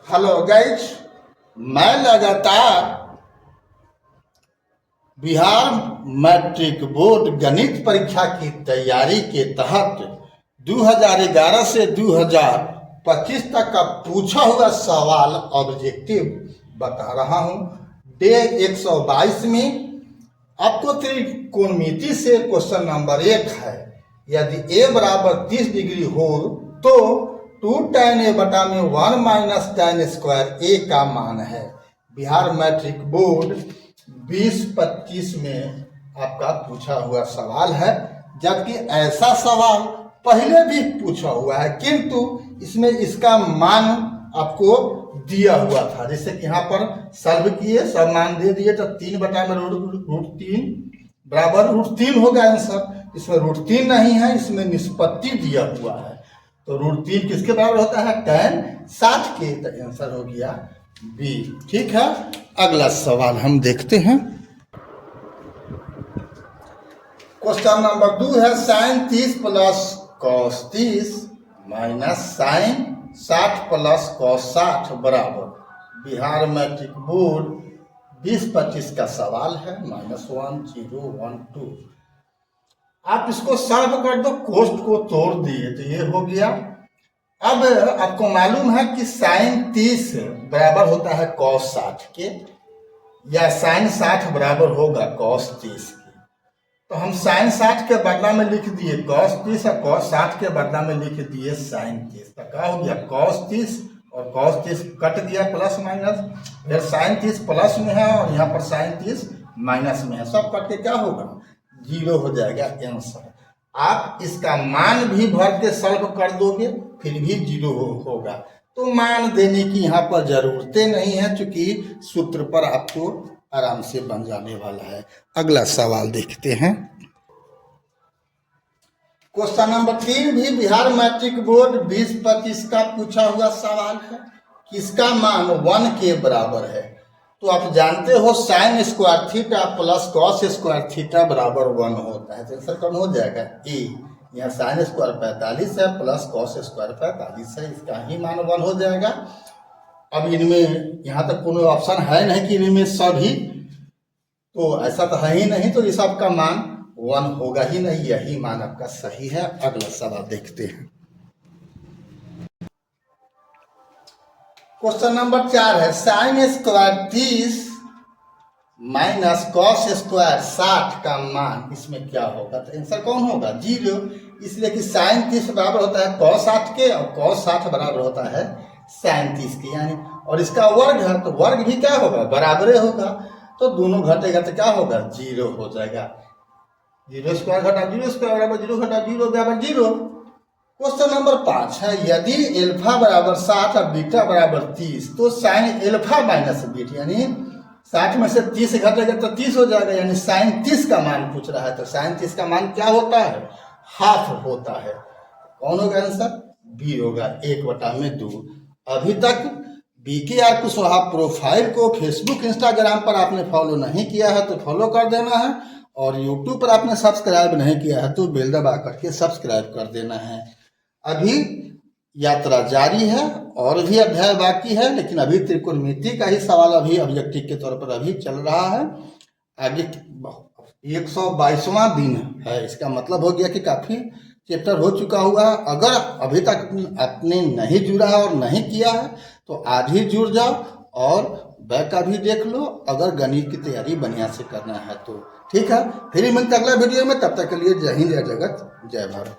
Hello guys, मैं लगातार Bihar matric board गणित परीक्षा की तैयारी के तहत 2011 से 2025 तक का पूछा हुआ सवाल ऑब्जेक्टिव बता रहा हूं। डे 122 में आपको त्रिकोणमिति से क्वेश्चन नंबर 1 है। यदि a बराबर 30 डिग्री हो तो 2 tan a बटा में 1 माइनस tan स्क्वायर a का मान है। बिहार मैट्रिक बोर्ड 2025 में आपका पूछा हुआ सवाल है, जबकि ऐसा सवाल पहले भी पूछा हुआ है, किंतु इसमें इसका मान आपको दिया हुआ था। जैसे कि यहाँ पर सॉल्व किए, सब मान दे दिए तो 3 बटा में √3 बराबर √3 होगा आंसर। इसमें √3 नहीं है, इसमें निष्पत्ति दिया हुआ है। तो √3 किसके बराबर होता है? tan 60 के। तो आंसर हो गया बी। ठीक है, अगला सवाल हम देखते हैं। क्वेश्चन नंबर 2 है sin 30 plus cos 30 minus sin 60 plus cos 60 बराबर। बिहार मैट्रिक बोर्ड 2025 का सवाल है। -1 0 1 2। आप इसको सॉल्व कर दो, कोष्ट को तोड़ दिए तो ये हो गया। अब आपको मालूम है कि sin 30 बराबर होता है cos 60 के, या sin 60 बराबर होगा cos 30 के। तो हम sin 60 के बदला में लिख दिए cos 30 और cos 60 के बदला में लिख दिए sin 30। तो क्या हो गया? cos 30 और cos 30 कट दिया प्लस माइनस, फिर sin 30 प्लस में है और यहाँ पर sin 30 माइनस में है। सब कट के क्या होगा? 0 हो जाएगा आंसर। आप इसका मान भी भर के सॉल्व कर दोगे फिर भी 0 होगा। तो मान देने की यहाँ पर जरूरतें नहीं है, क्योंकि सूत्र पर आपको आराम से बन जाने वाला है। अगला सवाल देखते हैं। क्वेश्चन नंबर 3 भी बिहार मैट्रिक बोर्ड 2025 का पूछा हुआ सवाल है। किसका मान 1 के बराबर है? तो आप जानते हो sin square theta plus cos square theta बराबर 1 होता है। तो आंसर कम हो जाएगा ए। यहाँ sin स्क्वायर 45 है प्लस cos स्क्वायर 45 है, इसका ही मान 1 हो जाएगा। अब इनमें यहाँ तक कोनो ऑप्शन है नहीं कि इनमें सभी, तो ऐसा तो है ही नहीं, तो ये सब का मान 1 होगा ही नहीं, यही मान आपका सही है। अगला सवाल देखते हैं। क्वेश्चन नंबर 4 है sin square 30 minus cos square 60 का मान इसमें क्या होगा? तो आंसर कौन होगा? 0। इसलिए कि sin 30 बराबर होता है cos 60 के और cos 60 बराबर होता है sin 30 के, यानी और इसका वर्ग है तो वर्ग भी क्या होगा? बराबर होगा। तो दोनों घटेगा तो क्या होगा? 0 हो जाएगा। 0 स्क्वायर घटा 0 स्क्वायर बराबर 0 घटा 0 बराबर 0। क्वेश्चन नंबर 5 है यदि एल्फा बराबर 60 और बीटा बराबर 30 तो साइन एल्फा माइनस बीटा, यानी 60 में से 30 घटेगा तो 30 हो जाएगा, यानी साइन 30 का मान पूछ रहा है। तो साइन 30 का मान क्या होता है? हाफ होता है। कौन होगा आंसर? बी होगा, 1/2। अभी तक BKR कुशवाहा प्रोफाइल को फेसबुक इंस्टाग्राम पर आपने फॉलो नहीं किया है तो फॉलो कर देना है, और यूट्यूब पर आपने सब्सक्राइब नहीं किया है तो बेल दबा करके सब्सक्राइब कर देना है। अभी यात्रा जारी है और भी अध्याय बाकी है, लेकिन अभी त्रिकोणमिति का ही सवाल अभी ऑब्जेक्टिव के तौर पर अभी चल रहा है। आगे 122वां दिन है, इसका मतलब हो गया कि काफ़ी चैप्टर हो चुका हुआ है। अगर अभी तक आपने नहीं जुड़ा है और नहीं किया है तो आज ही जुड़ जाओ और बैक का भी देख लो, अगर गणित की तैयारी बढ़िया से करना है तो। ठीक है, फिर मिलते अगला वीडियो में, तब तक के लिए जय हिंद, जय जगत, जय भारत।